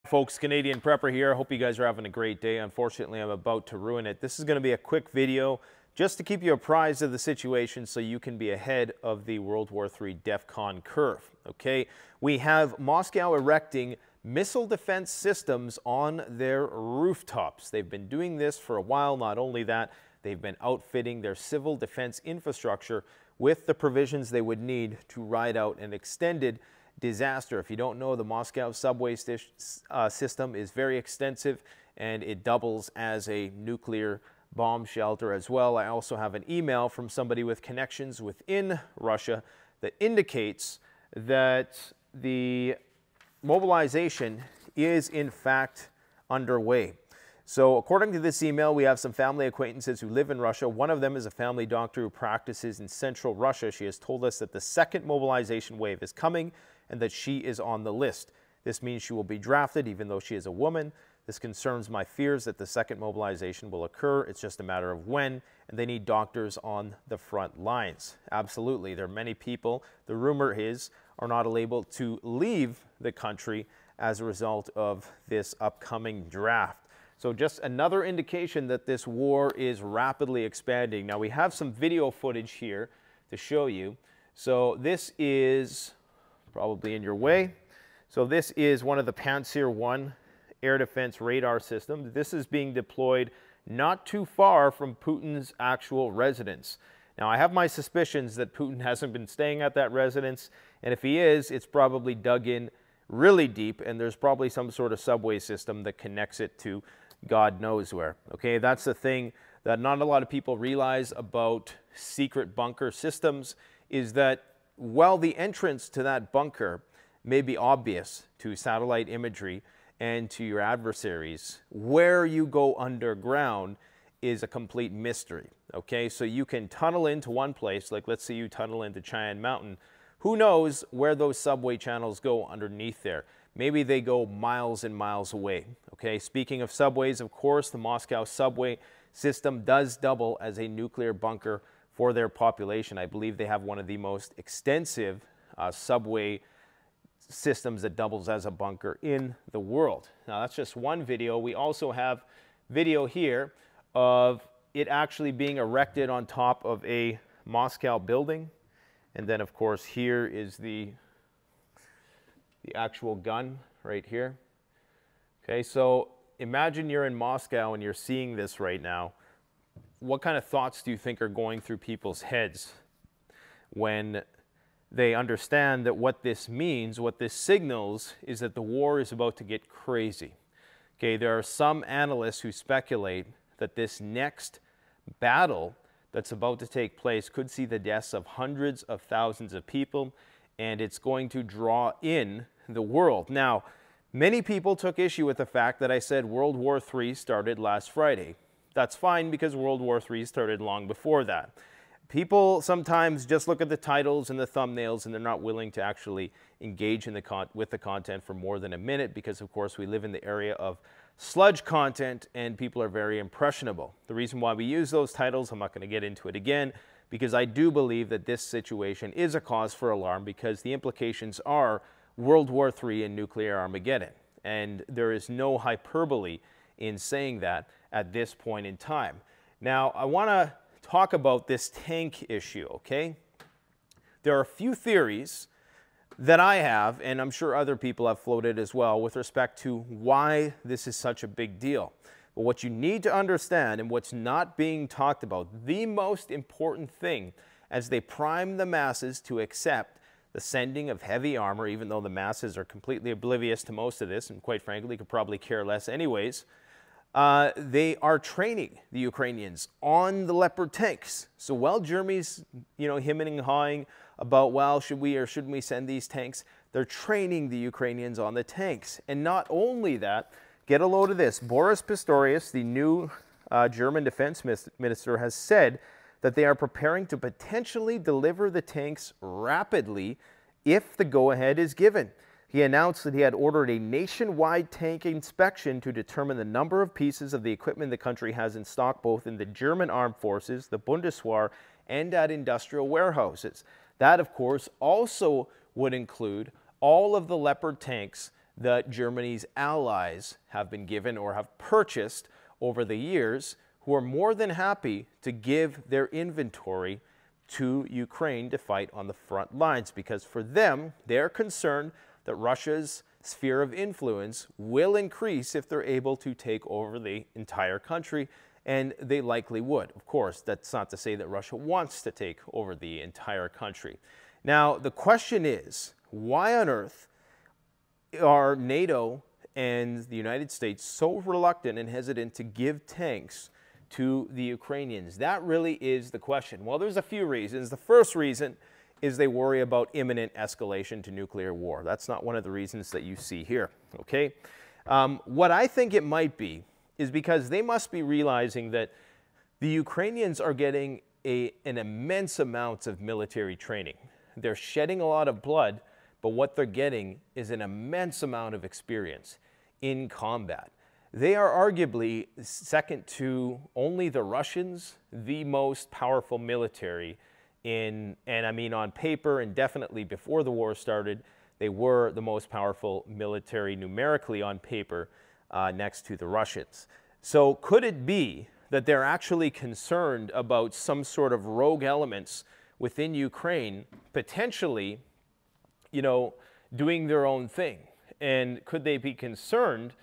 Folks, Canadian Prepper here. I hope you guys are having a great day. Unfortunately, I'm about to ruin it. This is going to be a quick video just to keep you apprised of the situation so you can be ahead of the World War III DEFCON curve. Okay, we have Moscow erecting missile defense systems on their rooftops. They've been doing this for a while. Not only that, they've been outfitting their civil defense infrastructure with the provisions they would need to ride out an extended disaster. If you don't know, the Moscow subway system is very extensive and it doubles as a nuclear bomb shelter as well. I also have an email from somebody with connections within Russia that indicates that the mobilization is in fact underway. So according to this email, we have some family acquaintances who live in Russia. One of them is a family doctor who practices in central Russia. She has told us that the second mobilization wave is coming and that she is on the list. This means she will be drafted even though she is a woman. This concerns my fears that the second mobilization will occur. It's just a matter of when, and they need doctors on the front lines. Absolutely. There are many people, the rumor is, are not able to leave the country as a result of this upcoming draft. So just another indication that this war is rapidly expanding. Now we have some video footage here to show you. So this is probably in your way. So this is one of the Pantsir 1 air defense radar systems. This is being deployed not too far from Putin's actual residence. Now I have my suspicions that Putin hasn't been staying at that residence, and if he is, it's probably dug in really deep, and there's probably some sort of subway system that connects it to God knows where. Okay, that's the thing that not a lot of people realize about secret bunker systems, is that while the entrance to that bunker may be obvious to satellite imagery and to your adversaries, where you go underground is a complete mystery. Okay, so you can tunnel into one place, like let's say you tunnel into Cheyenne Mountain. Who knows where those subway channels go underneath there? Maybe they go miles and miles away. Okay, speaking of subways, of course, the Moscow subway system does double as a nuclear bunker for their population. I believe they have one of the most extensive subway systems that doubles as a bunker in the world. Now that's just one video. We also have video here of it actually being erected on top of a Moscow building. And then of course here is the actual gun right here. Okay, so imagine you're in Moscow and you're seeing this right now. What kind of thoughts do you think are going through people's heads when they understand that what this means, what this signals, is that the war is about to get crazy? Okay, there are some analysts who speculate that this next battle that's about to take place could see the deaths of hundreds of thousands of people, and it's going to draw in the world. Now, many people took issue with the fact that I said World War III started last Friday. That's fine because World War III started long before that. People sometimes just look at the titles and the thumbnails and they're not willing to actually engage in with the content for more than a minute because, of course, we live in the area of sludge content and people are very impressionable. The reason why we use those titles, I'm not going to get into it again, because I do believe that this situation is a cause for alarm because the implications are World War III and nuclear Armageddon. And there is no hyperbole in saying that at this point in time. Now, I want to talk about this tank issue, okay? There are a few theories that I have, and I'm sure other people have floated as well, with respect to why this is such a big deal. But what you need to understand, and what's not being talked about, the most important thing as they prime the masses to accept the sending of heavy armor, even though the masses are completely oblivious to most of this, and quite frankly could probably care less anyways, they are training the Ukrainians on the Leopard tanks. So while Germany's, hemming and hawing about, well, should we or shouldn't we send these tanks, they're training the Ukrainians on the tanks. And not only that, get a load of this. Boris Pistorius, the new German defense minister, has said that they are preparing to potentially deliver the tanks rapidly if the go-ahead is given. He announced that he had ordered a nationwide tank inspection to determine the number of pieces of the equipment the country has in stock, both in the German armed forces, the Bundeswehr, and at industrial warehouses. That, of course, also would include all of the Leopard tanks that Germany's allies have been given or have purchased over the years, who are more than happy to give their inventory to Ukraine to fight on the front lines, because for them, they're concerned that Russia's sphere of influence will increase if they're able to take over the entire country, and they likely would. Of course, that's not to say that Russia wants to take over the entire country. Now, the question is, why on earth are NATO and the United States so reluctant and hesitant to give tanks to the Ukrainians? That really is the question. Well, there's a few reasons. The first reason is they worry about imminent escalation to nuclear war. That's not one of the reasons that you see here, okay? What I think it might be is because they must be realizing that the Ukrainians are getting an immense amount of military training. They're shedding a lot of blood, but what they're getting is an immense amount of experience in combat. They are arguably, second to only the Russians, the most powerful military and I mean on paper and definitely before the war started, they were the most powerful military numerically on paper next to the Russians. So could it be that they're actually concerned about some sort of rogue elements within Ukraine potentially, you know, doing their own thing? And could they be concerned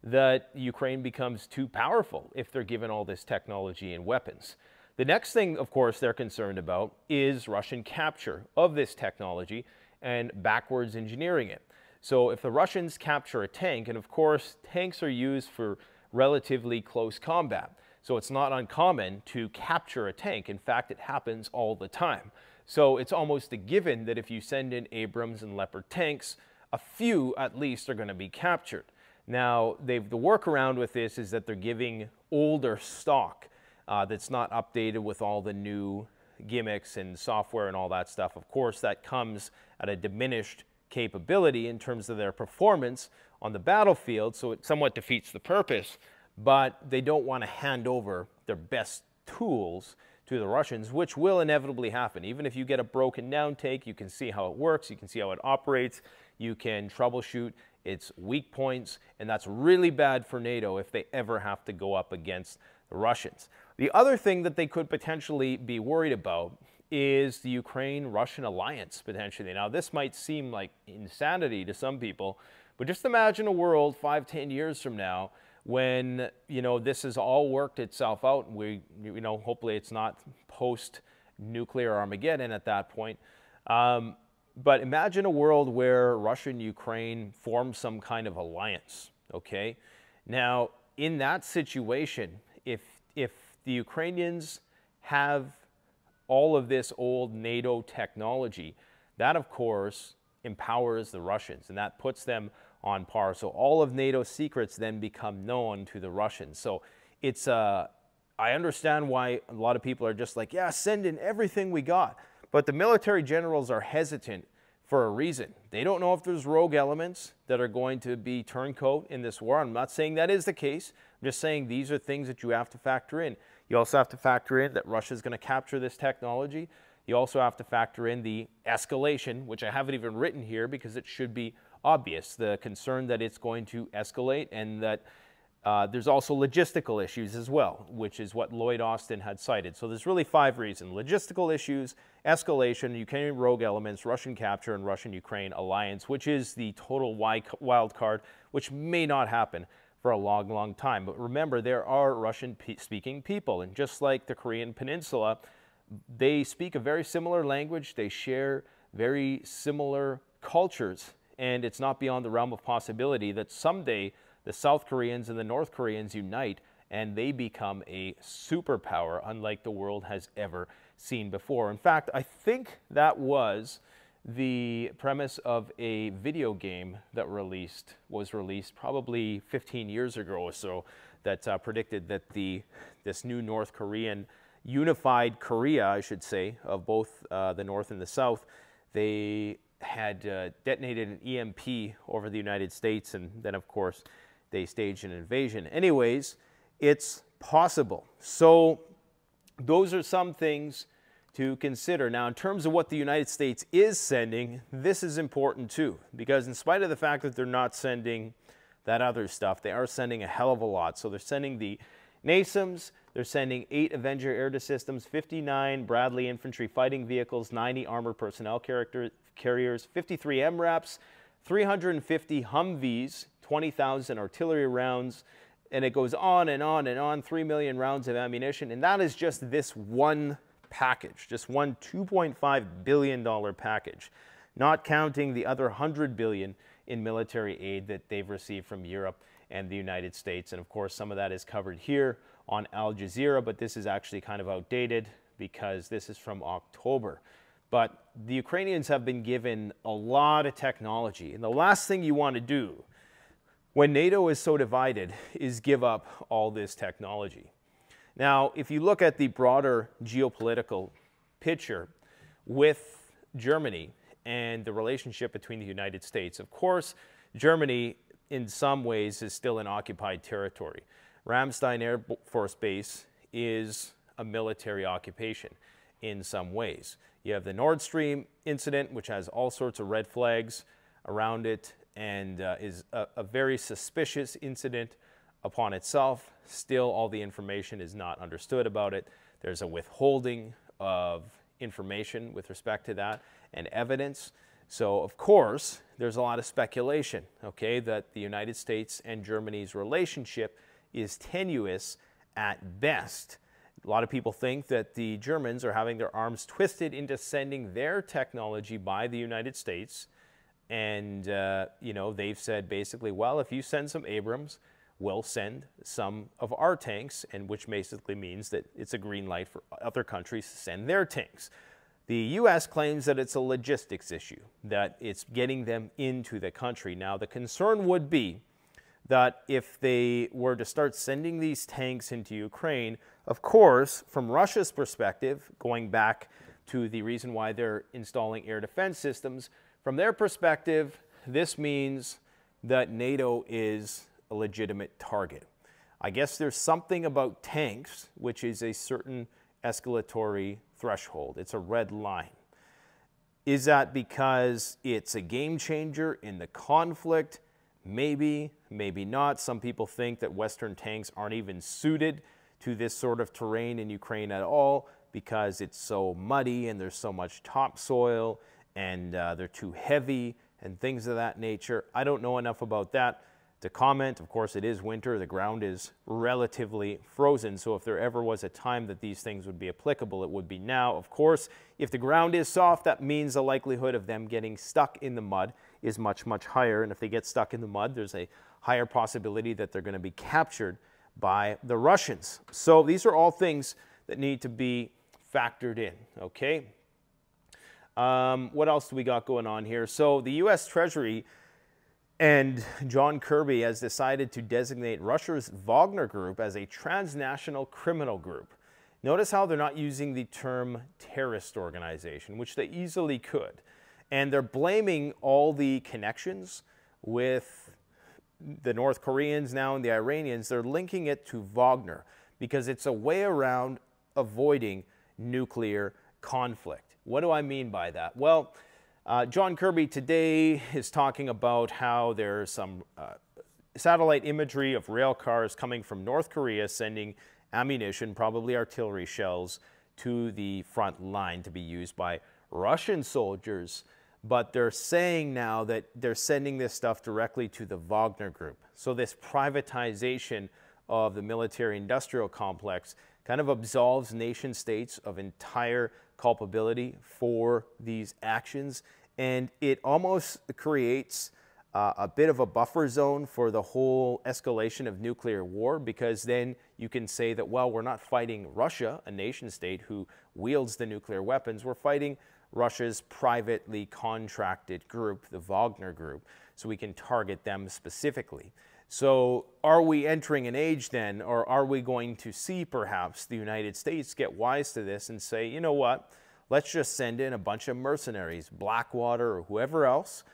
that Ukraine becomes too powerful if they're given all this technology and weapons? The next thing, of course, they're concerned about is Russian capture of this technology and backwards engineering it. So if the Russians capture a tank, and of course, tanks are used for relatively close combat, so it's not uncommon to capture a tank. In fact, it happens all the time. So it's almost a given that if you send in Abrams and Leopard tanks, a few at least are going to be captured. Now, the workaround with this is that they're giving older stock that's not updated with all the new gimmicks and software and all that stuff. Of course, that comes at a diminished capability in terms of their performance on the battlefield, so it somewhat defeats the purpose, but they don't want to hand over their best tools to the Russians, which will inevitably happen. Even if you get a broken down tank, you can see how it works, you can see how it operates, you can troubleshoot its weak points, and that's really bad for NATO if they ever have to go up against the Russians. The other thing that they could potentially be worried about is the Ukraine-Russian alliance, potentially. Now, this might seem like insanity to some people, but just imagine a world 5-10 years from now when, you know, this has all worked itself out, and we, you know, hopefully it's not post-nuclear Armageddon at that point. But imagine a world where Russia and Ukraine form some kind of alliance, okay? Now, in that situation, if the Ukrainians have all of this old NATO technology, that, of course, empowers the Russians, and that puts them on par. So all of NATO's secrets then become known to the Russians. So it's I understand why a lot of people are just like, yeah, send in everything we got. But the military generals are hesitant for a reason. They don't know if there's rogue elements that are going to be turncoat in this war. I'm not saying that is the case. I'm just saying these are things that you have to factor in. You also have to factor in that Russia is going to capture this technology. You also have to factor in the escalation, which I haven't even written here because it should be obvious, the concern that it's going to escalate, and that there's also logistical issues as well, which is what Lloyd Austin had cited. So there's really 5 reasons: logistical issues, escalation, Ukrainian rogue elements, Russian capture, and Russian-Ukraine alliance, which is the total wild card, which may not happen for a long, long time. But remember, there are Russian-speaking people, and just like the Korean Peninsula, they speak a very similar language, they share very similar cultures, and it's not beyond the realm of possibility that someday the South Koreans and the North Koreans unite and they become a superpower unlike the world has ever seen before. In fact, I think that was the premise of a video game that was released probably 15 years ago or so, that predicted that this new North Korean, unified Korea, I should say, of both the North and the South, they had detonated an EMP over the United States, and then, of course, they staged an invasion. Anyways, it's possible. So those are some things to consider. Now, in terms of what the United States is sending, this is important too, because in spite of the fact that they're not sending that other stuff, they are sending a hell of a lot. So they're sending the NASAMS, they're sending 8 Avenger air systems, 59 Bradley infantry fighting vehicles, 90 armored personnel carriers, 53 MRAPs, 350 Humvees, 20,000 artillery rounds, and it goes on and on and on, 3 million rounds of ammunition, and that is just this one package, just one $2.5 billion package, not counting the other $100 billion in military aid that they've received from Europe and the United States. And of course, some of that is covered here on Al Jazeera, but this is actually kind of outdated because this is from October. But the Ukrainians have been given a lot of technology, and the last thing you want to do when NATO is so divided is give up all this technology. Now, if you look at the broader geopolitical picture with Germany and the relationship between the United States, of course, Germany in some ways is still in occupied territory. Ramstein Air Force Base is a military occupation in some ways. You have the Nord Stream incident, which has all sorts of red flags around it and is a very suspicious incident upon itself. Still, all the information is not understood about it. There's a withholding of information with respect to that and evidence. So, of course, there's a lot of speculation, okay, that the United States and Germany's relationship is tenuous at best. A lot of people think that the Germans are having their arms twisted into sending their technology by the United States. And, you know, they've said basically, well, if you send some Abrams, we'll send some of our tanks, and which basically means that it's a green light for other countries to send their tanks. The U.S. claims that it's a logistics issue, that it's getting them into the country. Now, the concern would be that if they were to start sending these tanks into Ukraine, of course, from Russia's perspective, going back to the reason why they're installing air defense systems, from their perspective, this means that NATO is a legitimate target. I guess there's something about tanks, which is a certain escalatory threshold. It's a red line. Is that because it's a game changer in the conflict? Maybe, maybe not. Some people think that Western tanks aren't even suited to this sort of terrain in Ukraine at all because it's so muddy and there's so much topsoil and they're too heavy and things of that nature. I don't know enough about that to comment. Of course, it is winter. The ground is relatively frozen. So if there ever was a time that these things would be applicable, it would be now. Of course, if the ground is soft, that means the likelihood of them getting stuck in the mud is much, much higher. And if they get stuck in the mud, there's a higher possibility that they're going to be captured by the Russians. So these are all things that need to be factored in, okay? What else do we got going on here? So the U.S. Treasury and John Kirby has decided to designate Russia's Wagner Group as a transnational criminal group. Notice how they're not using the term terrorist organization, which they easily could. And they're blaming all the connections with the North Koreans now and the Iranians. They're linking it to Wagner because it's a way around avoiding nuclear conflict. What do I mean by that? Well, John Kirby today is talking about how there's some satellite imagery of rail cars coming from North Korea sending ammunition, probably artillery shells, to the front line to be used by Russian soldiers. But they're saying now that they're sending this stuff directly to the Wagner Group. So this privatization of the military-industrial complex kind of absolves nation states of entire culpability for these actions, and it almost creates a bit of a buffer zone for the whole escalation of nuclear war, because then you can say that, well, we're not fighting Russia, a nation state who wields the nuclear weapons, we're fighting Russia's privately contracted group, the Wagner Group, so we can target them specifically. So are we entering an age then, or are we going to see perhaps the United States get wise to this and say, you know what, let's just send in a bunch of mercenaries, Blackwater or whoever else,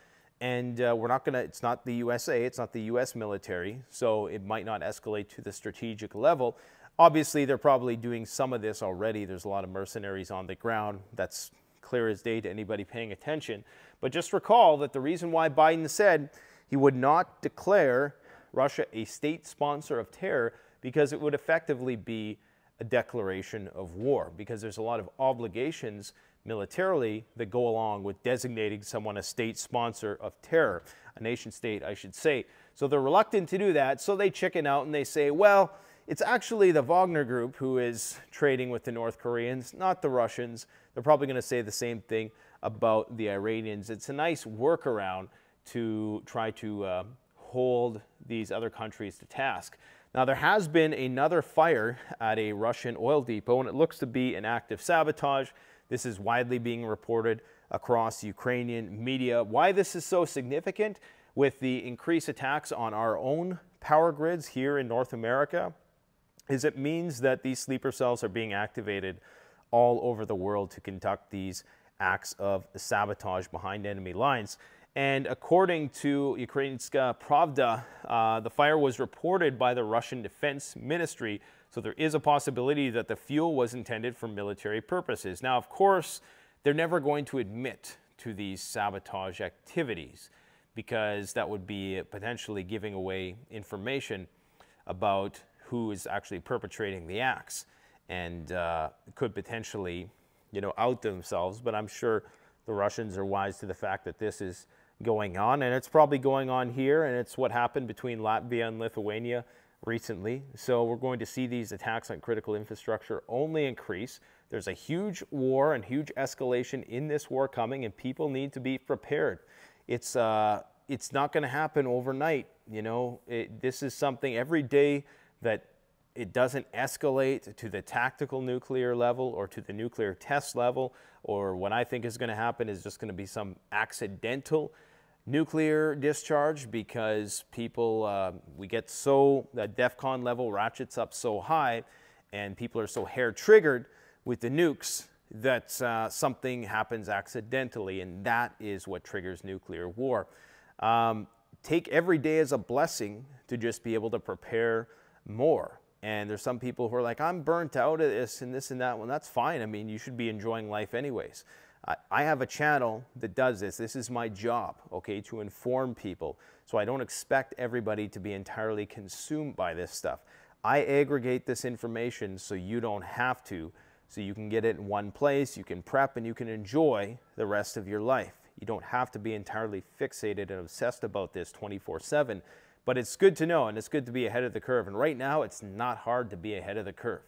and we're not going to, it's not the USA, it's not the US military, so it might not escalate to the strategic level, Obviously, they're probably doing some of this already. There's a lot of mercenaries on the ground. That's clear as day to anybody paying attention. But just recall that the reason why Biden said he would not declare Russia a state sponsor of terror, because it would effectively be a declaration of war, because there's a lot of obligations militarily that go along with designating someone a state sponsor of terror, a nation state, I should say. So they're reluctant to do that, so they chicken out and they say, well, it's actually the Wagner Group who is trading with the North Koreans, not the Russians. They're probably going to say the same thing about the Iranians. It's a nice workaround to try to hold these other countries to task. Now, there has been another fire at a Russian oil depot, and it looks to be an act of sabotage. This is widely being reported across Ukrainian media. Why this is so significant with the increased attacks on our own power grids here in North America is it means that these sleeper cells are being activated all over the world to conduct these acts of sabotage behind enemy lines. And according to Ukrainska Pravda, the fire was reported by the Russian Defense Ministry, so there is a possibility that the fuel was intended for military purposes. Now, of course, they're never going to admit to these sabotage activities, because that would be potentially giving away information about who is actually perpetrating the acts, and could potentially, out themselves. But I'm sure the Russians are wise to the fact that this is going on, and it's probably going on here, and it's what happened between Latvia and Lithuania recently. So we're going to see these attacks on critical infrastructure only increase. There's a huge war and huge escalation in this war coming, and people need to be prepared. It's not going to happen overnight. This is something every day that it doesn't escalate to the tactical nuclear level or to the nuclear test level, or what I think is going to happen is just going to be some accidental nuclear discharge, because people, we get so, that DEFCON level ratchets up so high, and people are so hair-triggered with the nukes that something happens accidentally, and that is what triggers nuclear war. Take every day as a blessing to just be able to prepare more. And there's some people who are like, I'm burnt out of this and that. Well, that's fine. I mean, you should be enjoying life anyways. I have a channel that does this. This is my job, okay, to inform people. So I don't expect everybody to be entirely consumed by this stuff. I aggregate this information so you don't have to, so you can get it in one place, you can prep, and you can enjoy the rest of your life. You don't have to be entirely fixated and obsessed about this 24/7. But it's good to know, and it's good to be ahead of the curve. And right now, it's not hard to be ahead of the curve.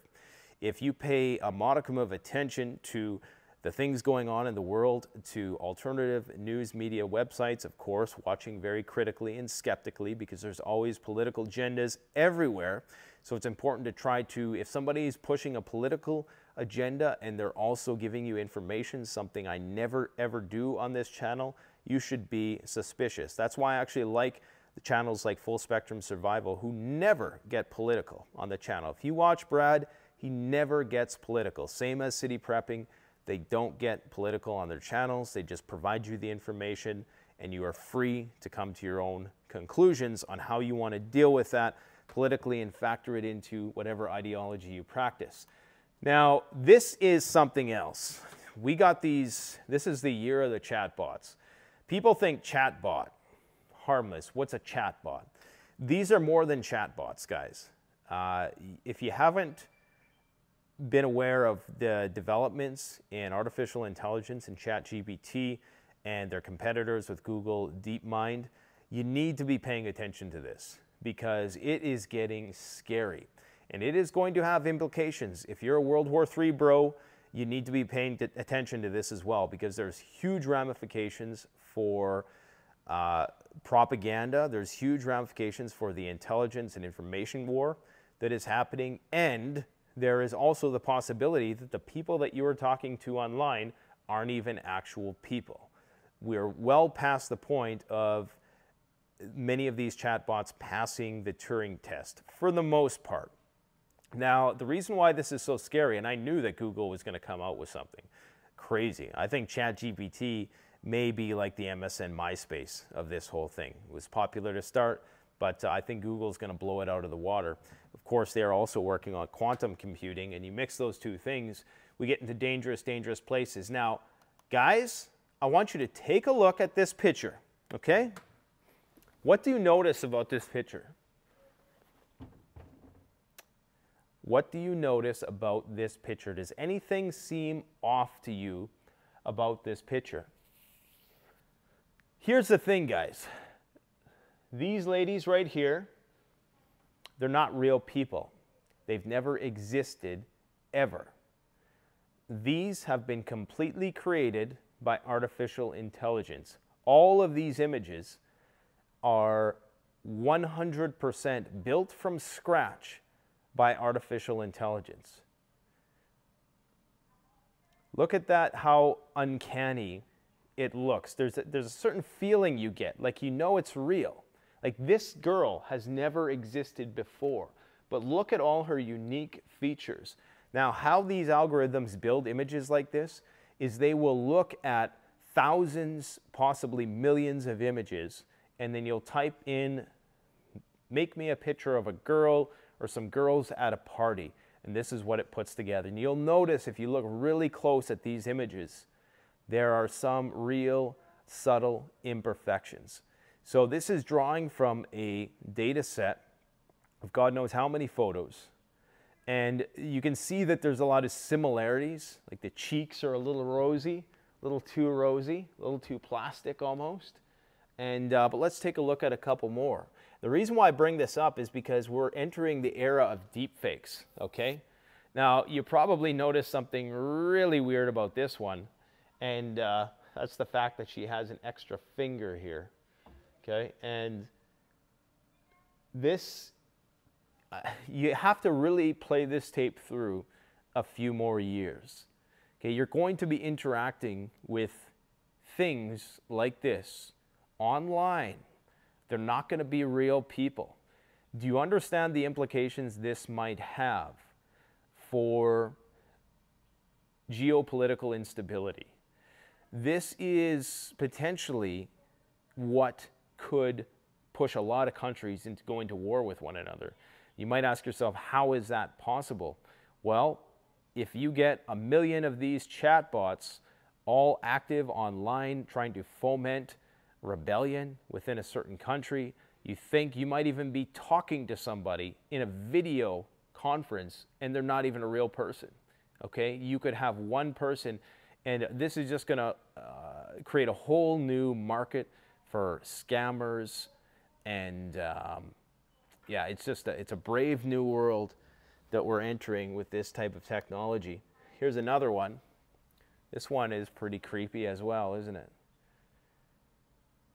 If you pay a modicum of attention to the things going on in the world, to alternative news media websites, of course, watching very critically and skeptically, because there's always political agendas everywhere. So it's important to try to, if somebody is pushing a political agenda and they're also giving you information, something I never ever do on this channel, you should be suspicious. That's why I actually like the channels like Full Spectrum Survival, who never get political on the channel. If you watch Brad, he never gets political. Same as City Prepping. They don't get political on their channels. They just provide you the information, and you are free to come to your own conclusions on how you want to deal with that politically and factor it into whatever ideology you practice. Now, this is something else. We got these, this is the year of the chatbots. People think chatbot, harmless. What's a chatbot? These are more than chatbots, guys. If you haven't been aware of the developments in artificial intelligence and ChatGPT and their competitors with Google DeepMind, you need to be paying attention to this, because it is getting scary. And it is going to have implications. If you're a World War III bro, you need to be paying attention to this as well, because there's huge ramifications for propaganda. There's huge ramifications for the intelligence and information war that is happening. And there is also the possibility that the people that you are talking to online aren't even actual people. We're well past the point of many of these chatbots passing the Turing test, for the most part. Now, the reason why this is so scary, and I knew that Google was going to come out with something crazy. I think ChatGPT may be like the MSN MySpace of this whole thing. It was popular to start, but I think Google's going to blow it out of the water. Of course, they are also working on quantum computing, and you mix those two things, we get into dangerous, dangerous places. Now, guys, I want you to take a look at this picture, okay? What do you notice about this picture? What do you notice about this picture? Does anything seem off to you about this picture? Here's the thing, guys. These ladies right here, they're not real people. They've never existed, ever. These have been completely created by artificial intelligence. All of these images are 100% built from scratch by artificial intelligence. Look at that, how uncanny it looks. There's a certain feeling you get, like you know it's real. Like this girl has never existed before, but look at all her unique features. Now, how these algorithms build images like this is they will look at thousands, possibly millions of images, and then you'll type in, make me a picture of a girl or some girls at a party, and this is what it puts together. And you'll notice if you look really close at these images, there are some real subtle imperfections. So this is drawing from a data set of God knows how many photos. And you can see that there's a lot of similarities, like the cheeks are a little rosy, a little too rosy, a little too plastic almost. And, but let's take a look at a couple more. The reason why I bring this up is because we're entering the era of deepfakes, okay? Now, you probably noticed something really weird about this one, and that's the fact that she has an extra finger here, okay? And this, you have to really play this tape through a few more years, okay? You're going to be interacting with things like this online. They're not going to be real people. Do you understand the implications this might have for geopolitical instability? This is potentially what could push a lot of countries into going to war with one another. You might ask yourself, how is that possible? Well, if you get 1 million of these chatbots all active online trying to foment rebellion within a certain country, you think you might even be talking to somebody in a video conference and they're not even a real person, okay? You could have one person, and this is just gonna create a whole new market for scammers, and yeah, it's a brave new world that we're entering with this type of technology. Here's another one. This one is pretty creepy as well, isn't it?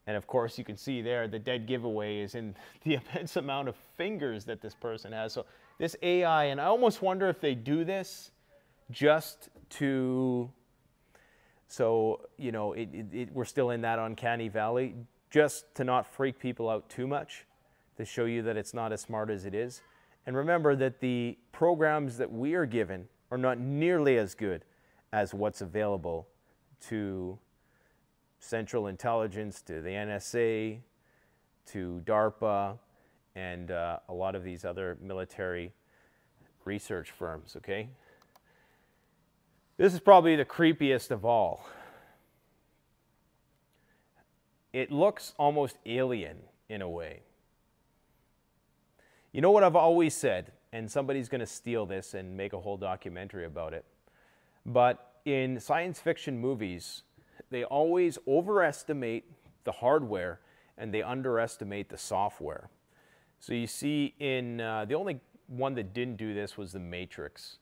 And of course, you can see there the dead giveaway is in the immense amount of fingers that this person has. So this AI, and I almost wonder if they do this just to, so, you know, we're still in that uncanny valley, just to not freak people out too much, to show you that it's not as smart as it is. And remember that the programs that we are given are not nearly as good as what's available to Central Intelligence, to the NSA, to DARPA, and a lot of these other military research firms, okay? This is probably the creepiest of all. It looks almost alien in a way. You know what I've always said, and somebody's going to steal this and make a whole documentary about it, but in science fiction movies, they always overestimate the hardware and they underestimate the software. So you see in, the only one that didn't do this was The Matrix.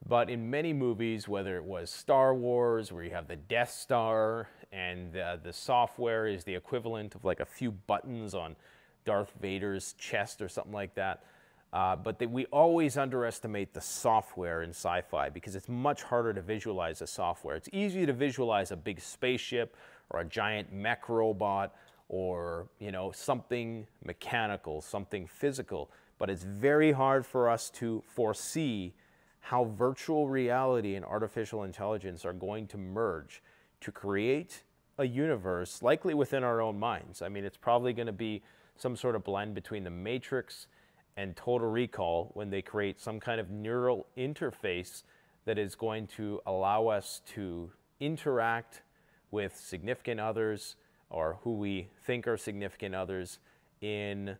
But in many movies, whether it was Star Wars, where you have the Death Star, and the software is the equivalent of like a few buttons on Darth Vader's chest or something like that. But we always underestimate the software in sci-fi because it's much harder to visualize the software. It's easy to visualize a big spaceship or a giant mech robot or, you know, something mechanical, something physical. But it's very hard for us to foresee how virtual reality and artificial intelligence are going to merge to create a universe, likely within our own minds. I mean, it's probably going to be some sort of blend between the Matrix and Total Recall when they create some kind of neural interface that is going to allow us to interact with significant others or who we think are significant others in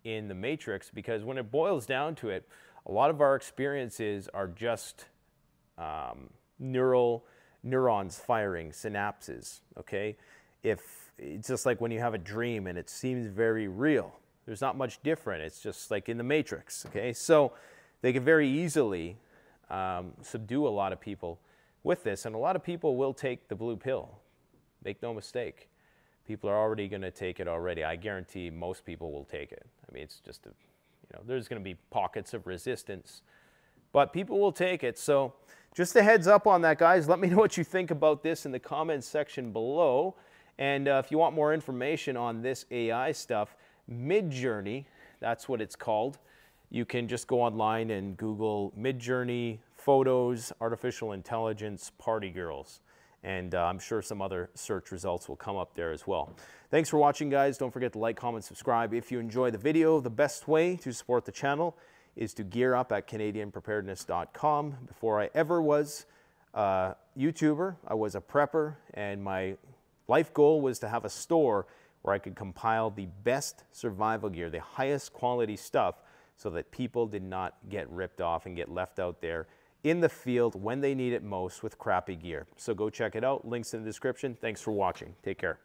the Matrix. Because when it boils down to it, a lot of our experiences are just neurons firing, synapses, okay? If it's just like when you have a dream and it seems very real, there's not much different. It's just like in the Matrix, okay? So they can very easily subdue a lot of people with this, and a lot of people will take the blue pill. Make no mistake. People are already going to take it already. I guarantee most people will take it. I mean, it's just, there's going to be pockets of resistance, but people will take it. So just a heads up on that, guys. Let me know what you think about this in the comments section below. And if you want more information on this AI stuff, Midjourney, that's what it's called. You can just go online and Google Midjourney photos, artificial intelligence, party girls. And I'm sure some other search results will come up there as well. Thanks for watching, guys. Don't forget to like, comment, subscribe. If you enjoy the video, the best way to support the channel is to gear up at CanadianPreparedness.com. Before I ever was a YouTuber, I was a prepper, and my life goal was to have a store where I could compile the best survival gear, the highest quality stuff, so that people did not get ripped off and get left out there in the field when they need it most with crappy gear. So go check it out. Links in the description. Thanks for watching. Take care.